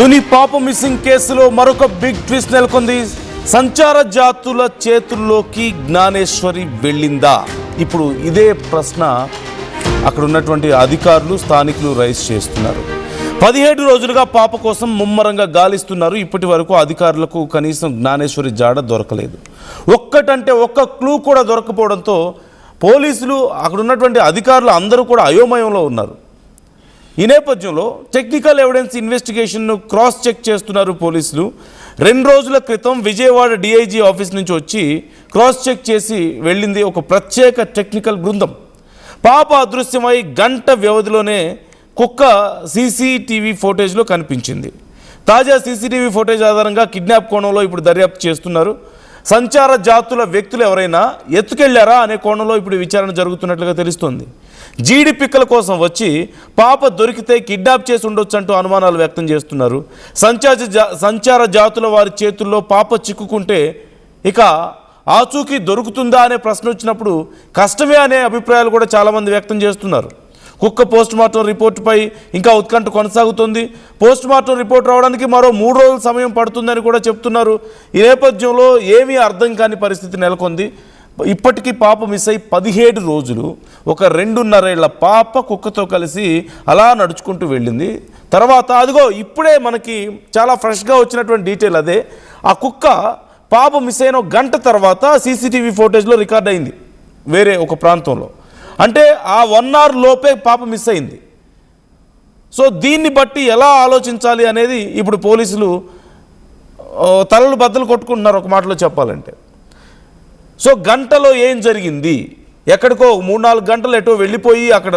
తుని పాప మిస్సింగ్ కేసులో మరొక బిగ్ ట్విస్ట్ నెలకొంది. సంచార జాతుల చేతుల్లోకి జ్ఞానేశ్వరి వెళ్ళిందా? ఇప్పుడు ఇదే ప్రశ్న అక్కడ ఉన్నటువంటి అధికారులు, స్థానికులు రైజ్ చేస్తున్నారు. 17 రోజులుగా పాప కోసం ముమ్మరంగా గాలిస్తున్నారు. ఇప్పటి వరకు అధికారులకు కనీసం జ్ఞానేశ్వరి జాడ దొరకలేదు. ఒక్కటంటే ఒక్క క్లూ కూడా దొరకపోవడంతో పోలీసులు, అక్కడ ఉన్నటువంటి అధికారులు అందరూ కూడా అయోమయంలో ఉన్నారు. ఈ నేపథ్యంలో టెక్నికల్ ఎవిడెన్స్ ఇన్వెస్టిగేషన్ను క్రాస్ చెక్ చేస్తున్నారు పోలీసులు. 2 రోజుల క్రితం విజయవాడ డిఐజీ ఆఫీస్ నుంచి వచ్చి క్రాస్ చెక్ చేసి వెళ్ళింది ఒక ప్రత్యేక టెక్నికల్ బృందం. పాప అదృశ్యమై గంట వ్యవధిలోనే కుక్క సీసీటీవీ ఫోటేజ్లో కనిపించింది. తాజా సీసీటీవీ ఫోటేజ్ ఆధారంగా కిడ్నాప్ కోణంలో ఇప్పుడు దర్యాప్తు చేస్తున్నారు. సంచార జాతుల వ్యక్తులు ఎవరైనా ఎత్తుకెళ్లారా అనే కోణంలో ఇప్పుడు విచారణ జరుగుతున్నట్లుగా తెలుస్తోంది. జీడి పిక్కల కోసం వచ్చి పాప దొరికితే కిడ్నాప్ చేసి ఉండొచ్చు అంటూ అనుమానాలు వ్యక్తం చేస్తున్నారు. సంచార జాతుల వారి చేతుల్లో పాప చిక్కుకుంటే ఇక ఆచూకీ దొరుకుతుందా అనే ప్రశ్న వచ్చినప్పుడు కష్టమే అనే అభిప్రాయాలు కూడా చాలామంది వ్యక్తం చేస్తున్నారు. కుక్క పోస్టుమార్టం రిపోర్టుపై ఇంకా ఉత్కంఠ కొనసాగుతుంది. పోస్టుమార్టం రిపోర్ట్ రావడానికి మరో 3 రోజుల సమయం పడుతుందని కూడా చెప్తున్నారు. ఈ నేపథ్యంలో ఏమీ అర్థం కాని పరిస్థితి నెలకొంది. ఇప్పటికీ పాప మిస్ అయి 17 రోజులు. ఒక 2.5 ఏళ్ల పాప కుక్కతో కలిసి అలా నడుచుకుంటూ వెళ్ళింది. తర్వాత అదిగో ఇప్పుడే మనకి చాలా ఫ్రెష్గా వచ్చినటువంటి డీటెయిల్ అదే. ఆ కుక్క పాప మిస్ అయిన గంట తర్వాత సీసీటీవీ ఫోటేజ్లో రికార్డ్ అయింది వేరే ఒక ప్రాంతంలో. అంటే ఆ 1 అవర్ లోపే పాప మిస్ అయింది. సో దీన్ని బట్టి ఎలా ఆలోచించాలి అనేది ఇప్పుడు పోలీసులు తలలు బద్దలు కొట్టుకుంటున్నారు ఒక మాటలో చెప్పాలంటే. సో గంటలో ఏం జరిగింది, ఎక్కడికో 3-4 గంటలు ఎటో వెళ్ళిపోయి అక్కడ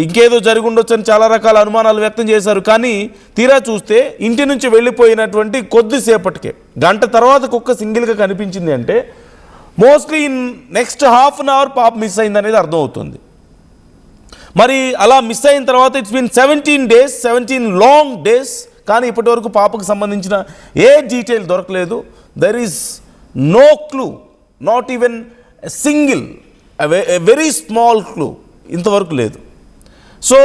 ఇంకేదో జరిగి ఉండొచ్చని చాలా రకాల అనుమానాలు వ్యక్తం చేశారు. కానీ తీరా చూస్తే ఇంటి నుంచి వెళ్ళిపోయినటువంటి కొద్దిసేపటికే గంట తర్వాత కుక్క సింగిల్గా కనిపించింది. అంటే మోస్ట్లీ నెక్స్ట్ ½ అన్ అవర్ పాప మిస్ అయింది అనేది అర్థమవుతుంది. మరి అలా మిస్ అయిన తర్వాత ఇట్స్ బీన్ 17 లాంగ్ డేస్. కానీ ఇప్పటి వరకు పాపకు సంబంధించిన ఏ డీటెయిల్ దొరకలేదు. There is no clue, not even single very small clue ఇంతవరకు లేదు. సో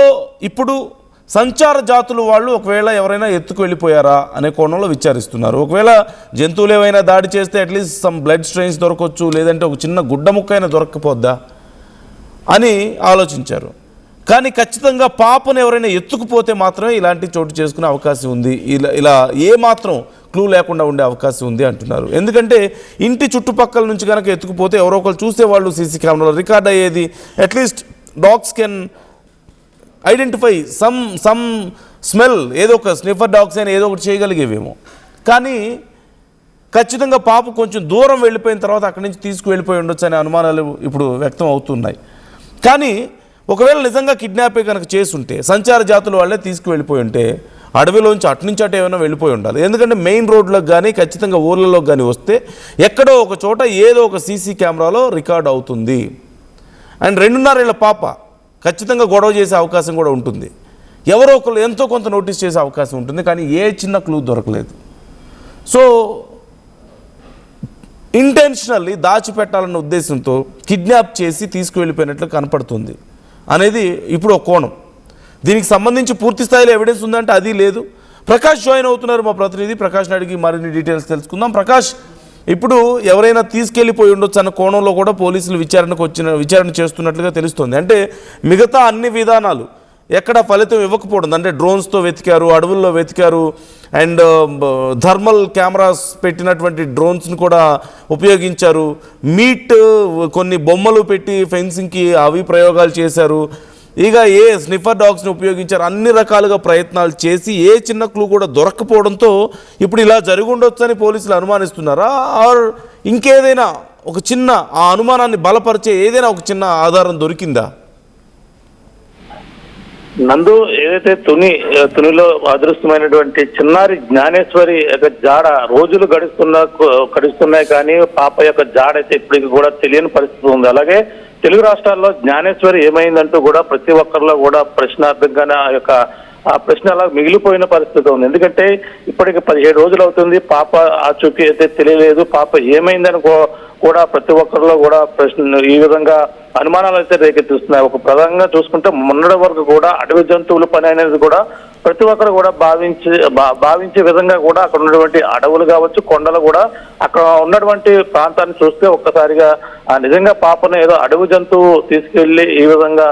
ఇప్పుడు సంచార జాతులు వాళ్ళు ఒకవేళ ఎవరైనా ఎత్తుకు వెళ్ళిపోయారా అనే కోణంలో విచారిస్తున్నారు. ఒకవేళ జంతువులు ఏమైనా దాడి చేస్తే అట్లీస్ట్ సమ్ బ్లడ్ స్ట్రెయిన్స్ దొరకవచ్చు, లేదంటే ఒక చిన్న గుడ్డ ముక్క అయినా దొరక్కపోద్దా అని ఆలోచించారు. కానీ ఖచ్చితంగా పాపను ఎవరైనా ఎత్తుకుపోతే మాత్రమే ఇలాంటి చోటు చేసుకునే అవకాశం ఉంది. ఇలా ఏమాత్రం క్లూ లేకుండా ఉండే అవకాశం ఉంది అంటున్నారు. ఎందుకంటే ఇంటి చుట్టుపక్కల నుంచి కనుక ఎత్తుకుపోతే ఎవరో ఒకరు చూసేవాళ్ళు, సీసీ కెమెరాలో రికార్డ్ అయ్యేది. At least dogs can identify some smell, ఏదో ఒక స్నిఫర్ డాగ్స్ అయినా ఏదో ఒకటి చేయగలిగేవేమో. కానీ ఖచ్చితంగా పాప కొంచెం దూరం వెళ్ళిపోయిన తర్వాత అక్కడి నుంచి తీసుకువెళ్ళిపోయి ఉండొచ్చు అనే అనుమానాలు ఇప్పుడు వ్యక్తం అవుతున్నాయి. కానీ ఒకవేళ నిజంగా కిడ్నాపే కనుక చేసుంటే సంచార జాతుల వాళ్ళే తీసుకువెళ్ళిపోయి ఉంటే అడవిలోంచి అటునుంచి అటు ఏమైనా వెళ్ళిపోయి ఉండాలి. ఎందుకంటే మెయిన్ రోడ్లకు కానీ ఖచ్చితంగా ఊర్లలో కానీ వస్తే ఎక్కడో ఒక చోట ఏదో ఒక సీసీ కెమెరాలో రికార్డ్ అవుతుంది. అండ్ 2.5 ఏళ్ల పాప ఖచ్చితంగా గొడవ చేసే అవకాశం కూడా ఉంటుంది. ఎవరో ఒకరు ఎంతో కొంత నోటీస్ చేసే అవకాశం ఉంటుంది. కానీ ఏ చిన్న క్లూ దొరకలేదు. సో ఇంటెన్షనల్లీ దాచిపెట్టాలన్న ఉద్దేశంతో కిడ్నాప్ చేసి తీసుకువెళ్ళిపోయినట్లు కనపడుతుంది అనేది ఇప్పుడు ఒక కోణం. దీనికి సంబంధించి పూర్తి స్థాయిలో ఎవిడెన్స్ ఉందంటే అది లేదు. ప్రకాష్ జాయిన్ అవుతున్నారు, మా ప్రతినిధి. ప్రకాష్ని అడిగి మరిన్ని డీటెయిల్స్ తెలుసుకుందాం. ప్రకాష్, ఇప్పుడు ఎవరైనా తీసుకెళ్ళిపోయి ఉండొచ్చు అన్న కోణంలో కూడా పోలీసులు విచారణ చేస్తున్నట్లుగా తెలుస్తుంది. అంటే మిగతా అన్ని విధానాలు ఎక్కడ ఫలితం ఇవ్వకపోవడం, అంటే డ్రోన్స్తో వెతికారు, అడవుల్లో వెతికారు, అండ్ థర్మల్ కెమెరాస్ పెట్టినటువంటి డ్రోన్స్ని కూడా ఉపయోగించారు. కొన్ని బొమ్మలు పెట్టి ఫెన్సింగ్కి అవి ప్రయోగాలు చేశారు. ఇక స్నిఫర్ డాగ్స్ని ఉపయోగించారు. అన్ని రకాలుగా ప్రయత్నాలు చేసి ఏ చిన్న క్లూ కూడా దొరక్కపోవడంతో ఇప్పుడు ఇలా జరిగి ఉండొచ్చని పోలీసులు అనుమానిస్తున్నారా? ఆర్ ఇంకేదైనా ఒక చిన్న ఆ అనుమానాన్ని బలపరిచే ఏదైనా ఒక చిన్న ఆధారం దొరికిందా? నందు, ఏదైతే తునిలో అదృష్టమైనటువంటి చిన్నారి జ్ఞానేశ్వరి యొక్క జాడ రోజులు గడుస్తున్నాయి కానీ పాప యొక్క జాడ అయితే ఇప్పటికి కూడా తెలియని పరిస్థితి ఉంది. అలాగే తెలుగు రాష్ట్రాల్లో జ్ఞానేశ్వరి ఏమైందంటూ కూడా ప్రతి ఒక్కరిలో కూడా ప్రశ్నార్థంగానే ఆ ప్రశ్న అలా మిగిలిపోయిన పరిస్థితి ఉంది. ఎందుకంటే ఇప్పటికి 17 రోజులు అవుతుంది. పాప ఆచూకీ అయితే తెలియలేదు. పాప ఏమైందని కూడా ప్రతి ఒక్కరిలో కూడా ప్రశ్న ఈ విధంగా అనుమానాలు అయితే రేకెత్తిస్తున్నాయి. ఒక ప్రధానంగా చూసుకుంటే మొన్నటి వరకు కూడా అడవి జంతువుల పని అనేది కూడా ప్రతి ఒక్కరు కూడా భావించే విధంగా కూడా అక్కడ ఉన్నటువంటి అడవులు కావచ్చు, కొండలు కూడా అక్కడ ఉన్నటువంటి ప్రాంతాన్ని చూస్తే ఒక్కసారిగా నిజంగా పాపను ఏదో అడవి జంతువు తీసుకెళ్లి ఈ విధంగా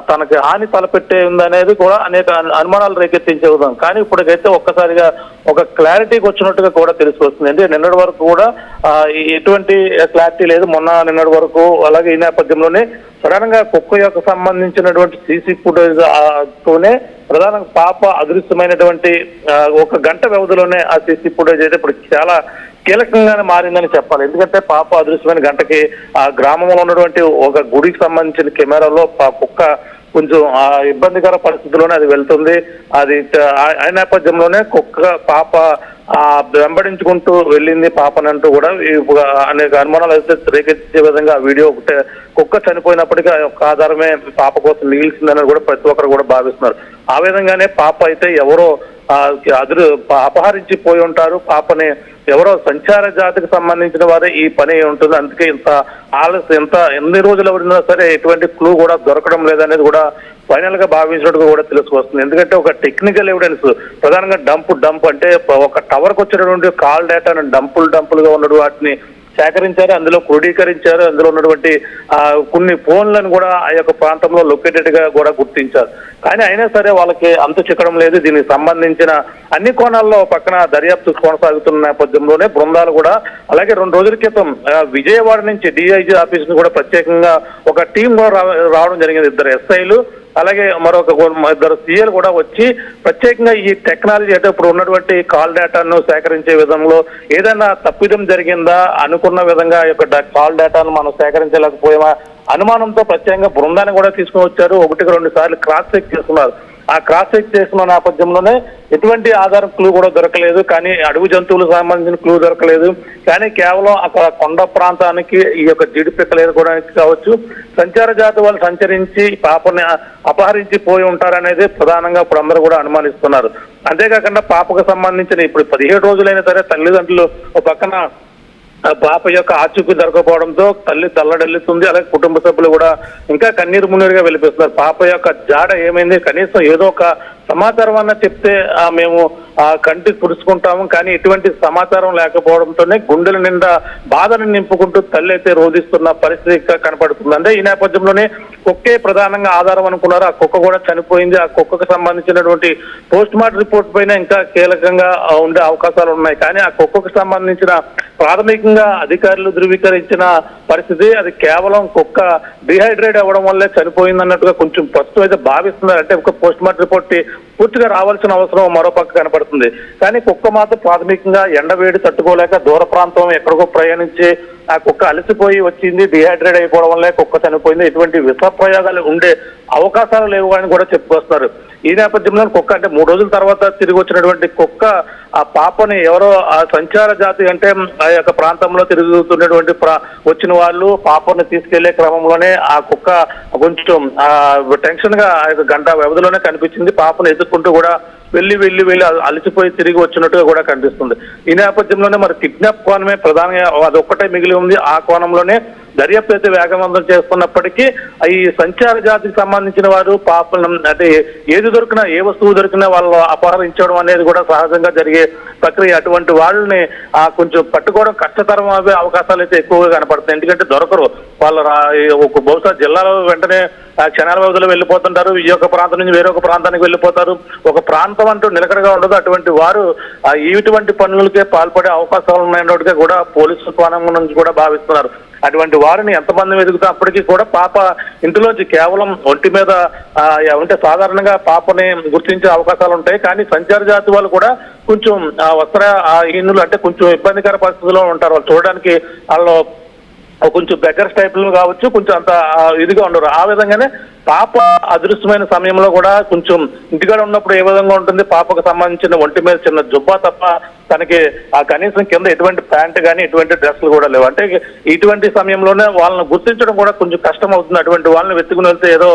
తనకి హాని తలపెట్టే ఉందనేది కూడా అనేక అనుమానాలు రేకెత్తించే విధంగా. కానీ ఇప్పటికైతే ఒక్కసారిగా ఒక క్లారిటీకి వచ్చినట్టుగా కూడా తెలిసివస్తుంది. అంటే నిన్నటి వరకు కూడా ఎటువంటి క్లారిటీ లేదు, నిన్నటి వరకు. అలాగే ఈ నేపథ్యంలోనే సడన్ గా కుక్క యొక్క సంబంధించినటువంటి సీసీ ఫుటేజ్ తోనే ప్రధానంగా పాప అదృశ్యమైనటువంటి ఒక గంట వ్యవధిలోనే ఆ సీసీ ఫుటేజ్ అయితే ఇప్పుడు చాలా కీలకంగానే మారిందని చెప్పాలి. ఎందుకంటే పాప అదృశ్యమైన గంటకి ఆ గ్రామంలో ఉన్నటువంటి ఒక గుడికి సంబంధించిన కెమెరాలో కుక్క కొంచెం ఇబ్బందికర పరిస్థితుల్లోనే అది వెళ్తుంది. అది ఆ నేపథ్యంలోనే పాప వెంబడించుకుంటూ వెళ్ళింది పాపనంటూ కూడా అనేక అనుమానాలు అయితే రేకెత్తించే విధంగా ఆ వీడియో ఒకటే. కుక్క చనిపోయినప్పటికీ ఆ యొక్క ఆధారమే పాప కోసం మిగిల్చిందని కూడా ప్రతి ఒక్కరు కూడా భావిస్తున్నారు. ఆ విధంగానే పాప అయితే ఎవరో అపహరించి పోయి ఉంటారు. పాపని ఎవరో సంచార జాతికి సంబంధించిన వారే ఈ పని ఉంటుంది. అందుకే ఇంత ఆలస్యం, ఎన్ని రోజులు ఎవరినా సరే ఎటువంటి క్లూ కూడా దొరకడం లేదనేది కూడా ఫైనల్ గా భావించినట్టుగా కూడా తెలుసుకొస్తుంది. ఎందుకంటే ఒక టెక్నికల్ ఎవిడెన్స్ ప్రధానంగా డంప్ అంటే ఒక టవర్ కు వచ్చినటువంటి కాల్ డేటాను డంపులుగా ఉన్నటువంటి వాటిని సేకరించారు, అందులో క్రోడీకరించారు. అందులో ఉన్నటువంటి కొన్ని ఫోన్లను కూడా ఆ యొక్క ప్రాంతంలో లొకేటెడ్ గా కూడా గుర్తించారు. కానీ అయినా సరే వాళ్ళకి అంతు చిక్కడం లేదు. దీనికి సంబంధించిన అన్ని కోణాల్లో పక్కన దర్యాప్తు కొనసాగుతున్న నేపథ్యంలోనే బృందాలు కూడా, అలాగే 2 రోజుల క్రితం విజయవాడ నుంచి DIG ఆఫీస్ ను కూడా ప్రత్యేకంగా ఒక టీం కూడా రావడం జరిగింది. 2 SIలు అలాగే మరొక 2 CAలు కూడా వచ్చి ప్రత్యేకంగా ఈ టెక్నాలజీ అంటే ఇప్పుడు ఉన్నటువంటి కాల్ డేటాను సేకరించే విధంలో ఏదైనా తప్పిదం జరిగిందా, అనుకున్న విధంగా ఈ యొక్క కాల్ డేటాను మనం సేకరించలేకపోయామా అనుమానంతో ప్రత్యేకంగా బృందాన్ని కూడా తీసుకుని వచ్చారు. 1-2 సార్లు క్రాస్ చెక్ చేస్తున్నారు. ఆ క్రాస్ చెక్ చేసిన నేపథ్యంలోనే ఎటువంటి ఆధారం క్లూ కూడా దొరకలేదు. కానీ అడవి జంతువులకు సంబంధించిన క్లూ దొరకలేదు. కానీ కేవలం అక్కడ కొండ ప్రాంతానికి ఈ యొక్క జిడిపిక్కలేదు కూడా కావచ్చు, సంచార జాతి వాళ్ళు సంచరించి పాపని అపహరించి పోయి ఉంటారనేది ప్రధానంగా ఇప్పుడు అందరూ కూడా అనుమానిస్తున్నారు. అంతేకాకుండా పాపకు సంబంధించిన ఇప్పుడు 17 రోజులైనా సరే తల్లిదండ్రులు ఒక పక్కన పాప యొక్క ఆచూకీ దొరకపోవడంతో తల్లి తల్లడెల్లుతుంది. అలాగే కుటుంబ సభ్యులు కూడా ఇంకా కన్నీరు మున్నీరుగా వెళ్ళిపోతున్నారు. పాప యొక్క జాడ ఏమైంది, కనీసం ఏదో ఒక సమాచారం అన్న చెప్తే మేము కంటి తుడుచుకుంటాము. కానీ ఎటువంటి సమాచారం లేకపోవడంతోనే గుండెల నిండా బాధను నింపుకుంటూ తల్లి అయితే రోధిస్తున్న పరిస్థితి కనపడుతుంది. అంటే ఈ నేపథ్యంలోనే కుక్కే ప్రధానంగా ఆధారం అనుకున్నారు. ఆ కుక్క కూడా చనిపోయింది. ఆ కుక్కకు సంబంధించినటువంటి పోస్ట్ మార్టం రిపోర్ట్ పైన ఇంకా కీలకంగా ఉండే అవకాశాలు ఉన్నాయి. కానీ ఆ కుక్కకు సంబంధించిన ప్రాథమికంగా అధికారులు ధృవీకరించిన పరిస్థితి అది కేవలం కుక్క డిహైడ్రేట్ అవ్వడం వల్లే చనిపోయింది అన్నట్టుగా కొంచెం ప్రస్తుతం అయితే భావిస్తున్నారు. అంటే ఒక పోస్ట్ మార్టం రిపోర్ట్ పూర్తిగా రావాల్సిన అవసరం మరో పక్క కనపడుతుంది. కానీ కుక్క మాత్రం ప్రాథమికంగా ఎండవేడి తట్టుకోలేక దూర ప్రాంతం ఎక్కడికో ప్రయాణించి ఆ కుక్క అలసిపోయి వచ్చింది, డిహైడ్రేట్ అయిపోవడం వల్లే కుక్క చనిపోయింది. ఎటువంటి విష ప్రయోగాలు ఉండే అవకాశాలు లేవు అని కూడా చెప్పుకొస్తున్నారు. ఈ నేపథ్యంలో కుక్క అంటే 3 రోజుల తర్వాత తిరిగి వచ్చినటువంటి కుక్క ఆ పాపని ఎవరో ఆ సంచార జాతి అంటే ఆ యొక్క ప్రాంతంలో తిరుగుతున్నటువంటి వచ్చిన వాళ్ళు పాపని తీసుకెళ్లే క్రమంలోనే ఆ కుక్క కొంచెం టెన్షన్ గా ఆ యొక్క గంట వ్యవధిలోనే కనిపించింది. పాపను ఎదుర్కొంటూ కూడా వెళ్ళి అలసిపోయి తిరిగి వచ్చినట్టుగా కూడా కనిపిస్తుంది. ఈ నేపథ్యంలోనే మరి కిడ్నాప్ కోణమే ప్రధానంగా అదొక్కటే మిగిలి ఉంది. ఆ కోణంలోనే దర్యాప్తు అయితే వేగవంతం చేస్తున్నప్పటికీ ఈ సంచార జాతికి సంబంధించిన వారు పాపలను అంటే ఏది దొరికినా ఏ వస్తువు దొరికినా వాళ్ళు అపహరించడం అనేది కూడా సహజంగా జరిగే ప్రక్రియ. అటువంటి వాళ్ళని కొంచెం పట్టుకోవడం కష్టతరం అవే అవకాశాలు అయితే ఎక్కువగా కనపడుతున్నాయి. ఎందుకంటే దొరకరు వాళ్ళు బహుశా జిల్లాలో వెంటనే క్షణాల వ్యవధిలో వెళ్ళిపోతుంటారు. ఈ యొక్క ప్రాంతం నుంచి వేరొక ప్రాంతానికి వెళ్ళిపోతారు. ఒక ప్రాంతం అంటూ నిలకడగా ఉండదు. అటువంటి వారు ఇటువంటి పనులకే పాల్పడే అవకాశాలు ఉన్నాయన్నట్టుగా కూడా పోలీసు కోణం నుంచి కూడా భావిస్తున్నారు. అటువంటి వారిని ఎంతమంది వెతుకుతా అప్పటికీ కూడా పాప ఇంటిలోంచి కేవలం ఒంటి మీద ఉంటే సాధారణంగా పాపని గుర్తించే అవకాశాలు ఉంటాయి. కానీ సంచార జాతి వాళ్ళు కూడా కొంచెం వస్త్రహీనులు అంటే కొంచెం ఇబ్బందికర పరిస్థితుల్లో ఉంటారు. వాళ్ళు చూడడానికి వాళ్ళు కొంచెం బెగ్గర్స్ టైప్ లో కావచ్చు, కొంచెం అంత ఇదిగా ఉండరు. ఆ విధంగానే పాప అదృశ్యమైన సమయంలో కూడా కొంచెం ఇంటికాడ ఉన్నప్పుడు ఏ విధంగా ఉంటుంది, పాపకు సంబంధించిన ఒంటి మీద చిన్న జుబ్బా తప్ప తనకి కనీసం కింద ఎటువంటి ప్యాంట్ కానీ ఎటువంటి డ్రెస్లు కూడా లేవు. అంటే ఇటువంటి సమయంలోనే వాళ్ళని గుర్తించడం కూడా కొంచెం కష్టం అవుతుంది. అటువంటి వాళ్ళని వెతుకుని వెళ్తే ఏదో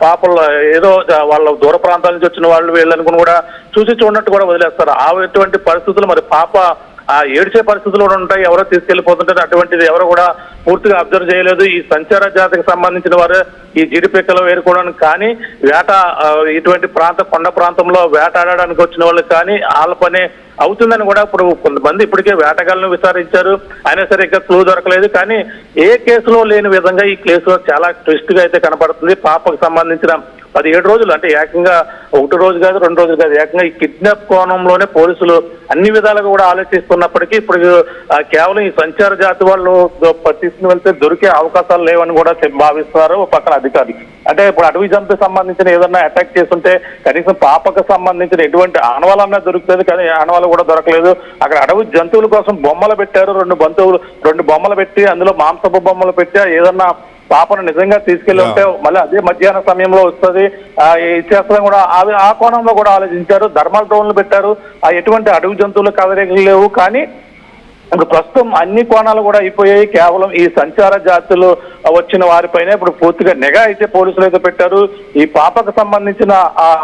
పాపలు ఏదో వాళ్ళ దూర ప్రాంతాల నుంచి వచ్చిన వాళ్ళు వీళ్ళనుకుని కూడా చూసి చూడనట్టు కూడా వదిలేస్తారు. అటువంటి పరిస్థితులు మరి పాప ఆ ఏడ్చే పరిస్థితులు కూడా ఉంటాయి, ఎవరో తీసుకెళ్లిపోతుంటారు. అటువంటిది ఎవరు కూడా పూర్తిగా అబ్జర్వ్ చేయలేదు. ఈ సంచార జాతికి సంబంధించిన వారు ఈ జీడిపిక్కలు వేరుకోవడానికి కానీ ఇటువంటి కొండ ప్రాంతంలో వేటాడడానికి వచ్చిన వాళ్ళకి కానీ వాళ్ళ పని అవుతుందని కూడా ఇప్పుడు కొంతమంది ఇప్పటికే వేటగాళ్ళను విచారించారు, అయినా సరే ఇంకా క్లూ దొరకలేదు. కానీ ఏ కేసులో లేని విధంగా ఈ కేసులో చాలా ట్విస్ట్ గా అయితే కనపడుతుంది. పాపకు సంబంధించిన 17 రోజులు అంటే ఏకంగా 1 రోజు కాదు 2 రోజులు కాదు, ఏకంగా ఈ కిడ్నాప్ కోణంలోనే పోలీసులు అన్ని విధాలుగా కూడా ఆలోచిస్తున్నప్పటికీ ఇప్పుడు కేవలం ఈ సంచార జాతి వాళ్ళు తీసుకుని వెళ్తే దొరికే అవకాశాలు లేవని కూడా భావిస్తున్నారు పక్కన అధికారులు. అంటే ఇప్పుడు అటవీ జంతువుకి సంబంధించిన ఏదన్నా అటాక్ చేస్తుంటే కనీసం పాపకు సంబంధించిన ఎటువంటి ఆనవాలన్నా దొరుకుతుంది, కానీ ఆనవాళ్ళు కూడా దొరకలేదు. అక్కడ అటవీ జంతువుల కోసం బొమ్మలు పెట్టారు, 2 బొమ్మలు పెట్టి అందులో మాంసపు బొమ్మలు పెట్టి ఏదన్నా పాపను నిజంగా తీసుకెళ్లి ఉంటే మళ్ళీ అదే మధ్యాహ్న సమయంలో వస్తుంది ఇచ్చేస్తాం కూడా ఆ కోణంలో కూడా ఆలోచించారు. థర్మల్ డ్రోన్లు పెట్టారు, ఎటువంటి అడవి జంతువులు కదలికలు లేవు. కానీ ఇప్పుడు ప్రస్తుతం అన్ని కోణాలు కూడా అయిపోయాయి. కేవలం ఈ సంచార జాతులు వచ్చిన వారిపైనే ఇప్పుడు పూర్తిగా నిఘా అయితే పోలీసులు అయితే పెట్టారు. ఈ పాపకు సంబంధించిన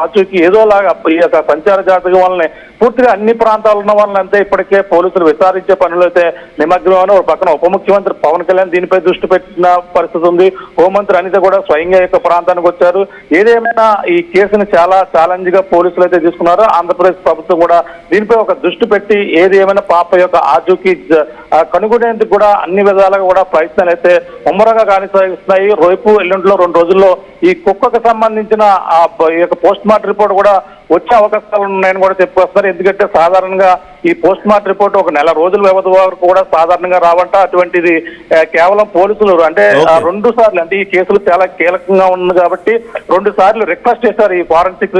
ఆచూకీ ఏదోలాగా ఈ యొక్క సంచార జాతి వాళ్ళని పూర్తిగా అన్ని ప్రాంతాల్లో ఉన్న వాళ్ళని అంతే ఇప్పటికే పోలీసులు విచారించే పనులు అయితే నిమగ్నమని ఒక పక్కన ఉప ముఖ్యమంత్రి పవన్ కళ్యాణ్ దీనిపై దృష్టి పెట్టిన పరిస్థితి ఉంది. హోంమంత్రి అనిత కూడా స్వయంగా యొక్క ప్రాంతానికి వచ్చారు. ఏదేమైనా ఈ కేసును చాలా ఛాలెంజ్ గా పోలీసులు అయితే తీసుకున్నారు. ఆంధ్రప్రదేశ్ ప్రభుత్వం కూడా దీనిపై ఒక దృష్టి పెట్టి ఏది ఏమైనా పాప యొక్క ఆచూకీ కనుగొనేందుకు కూడా అన్ని విధాలుగా కూడా ప్రయత్నాలు అయితే ముమ్మరంగా కొనసాగిస్తున్నాయి. రేపు ఎల్లుండిలో 2 రోజుల్లో ఈ కుక్కకు సంబంధించిన ఈ యొక్క పోస్ట్ మార్టం రిపోర్ట్ కూడా వచ్చే అవకాశాలు ఉన్నాయని కూడా చెప్పుకొస్తున్నారు. ఎందుకంటే సాధారణంగా ఈ పోస్ట్ మార్టం రిపోర్ట్ 1 నెల రోజుల వ్యవధి వరకు కూడా సాధారణంగా రావంట. అటువంటిది కేవలం పోలీసులు అంటే 2 సార్లు అంటే ఈ కేసులు చాలా కీలకంగా ఉంది కాబట్టి 2 సార్లు రిక్వెస్ట్ చేశారు ఈ ఫారెన్సిక్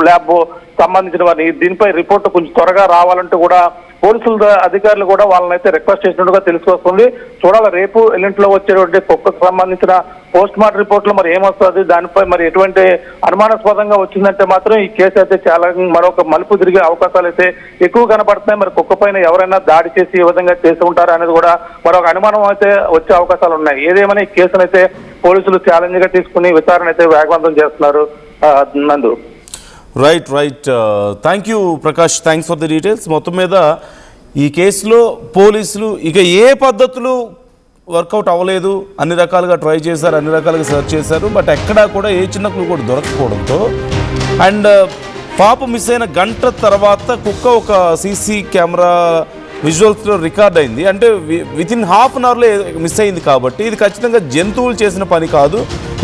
ల్యాబ్ సంబంధించిన వారిని దీనిపై రిపోర్ట్ కొంచెం త్వరగా రావాలంటూ కూడా పోలీసుల అధికారులు కూడా వాళ్ళని అయితే రిక్వెస్ట్ చేసినట్టుగా తెలుసుకొస్తుంది. చూడాలి రేపు ఎల్లుంటిలో వచ్చేటువంటి కుక్కకు సంబంధించిన పోస్ట్ మార్టం రిపోర్ట్ లో మరి ఏమొస్తుంది, దానిపై మరి ఎటువంటి అనుమానాస్పదంగా వచ్చిందంటే మాత్రం ఈ కేసు అయితే చాలా మరొక మలుపు తిరిగే అవకాశాలు అయితే ఎక్కువ కనపడుతున్నాయి. మరి కుక్క పైన ఎవరైనా దాడి చేసి ఏ విధంగా చేసి ఉంటారా అనేది కూడా మరొక అనుమానం అయితే వచ్చే అవకాశాలు ఉన్నాయి. ఏదేమైనా ఈ కేసును అయితే పోలీసులు ఛాలెంజ్ గా తీసుకుని విచారణ అయితే వేగవంతం చేస్తున్నారు. నందు right thank you Prakash, thanks for the details. మొత్తం మీద ఈ కేసులో పోలీసులు ఇక ఏ పద్ధతులు వర్కౌట్ అవ్వలేదు, అన్ని రకాలుగా ట్రై చేశారు, అన్ని రకాలుగా సెర్చ్ చేశారు, బట్ ఎక్కడా కూడా ఏ చిన్న క్లూ కూడా దొరకపోవడంతో అండ్ పాప మిస్ అయిన గంట తర్వాత కుక్క ఒక సీసీ కెమెరా విజువల్స్లో రికార్డ్ అయింది. అంటే వితిన్ ½ అన్ అవర్లో మిస్ అయింది కాబట్టి ఇది ఖచ్చితంగా జంతువులు చేసిన పని కాదు,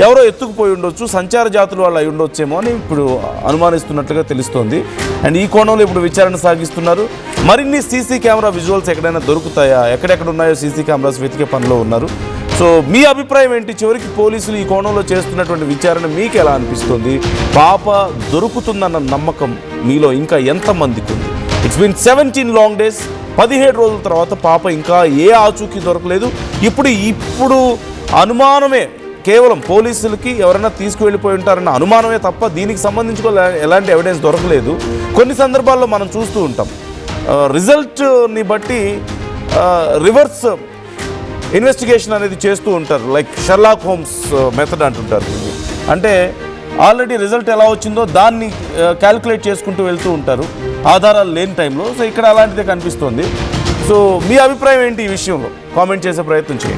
ఎవరో ఎత్తుకుపోయి ఉండొచ్చు, సంచార జాతులు వాళ్ళు అయి ఉండొచ్చేమో అని ఇప్పుడు అనుమానిస్తున్నట్లుగా తెలుస్తోంది. అండ్ ఈ కోణంలో ఇప్పుడు విచారణ సాగిస్తున్నారు. మరిన్ని సీసీ కెమెరా విజువల్స్ ఎక్కడైనా దొరుకుతాయా, ఎక్కడెక్కడ ఉన్నాయో సీసీ కెమెరాస్ వెతికే పనిలో ఉన్నారు. సో మీ అభిప్రాయం ఏంటి? చివరికి పోలీసులు ఈ కోణంలో చేస్తున్నటువంటి విచారణ మీకు ఎలా అనిపిస్తుంది? పాప దొరుకుతుందన్న నమ్మకం మీలో ఇంకా ఎంతమందికి ఉంది? It's been 17 long days. 17 రోజుల తర్వాత పాప ఇంకా ఏ ఆచూకీ దొరకలేదు. ఇప్పుడు అనుమానమే, కేవలం పోలీసులకి ఎవరైనా తీసుకువెళ్ళిపోయి ఉంటారన్న అనుమానమే తప్ప దీనికి సంబంధించి ఎలాంటి ఎవిడెన్స్ దొరకలేదు. కొన్ని సందర్భాల్లో మనం చూస్తూ ఉంటాం రిజల్ట్ని బట్టి రివర్స్ ఇన్వెస్టిగేషన్ అనేది చేస్తూ ఉంటారు, లైక్ షెర్లాక్ హోమ్స్ మెథడ్ అంటుంటారు. అంటే ఆల్రెడీ రిజల్ట్ ఎలా వచ్చిందో దాన్ని క్యాలిక్యులేట్ చేసుకుంటూ వెళ్తూ ఉంటారు ఆధారాలు లేని టైంలో. సో ఇక్కడ అలాంటిదే కనిపిస్తుంది. సో మీ అభిప్రాయం ఏంటి ఈ విషయంలో? కామెంట్ చేసే ప్రయత్నం చేయండి.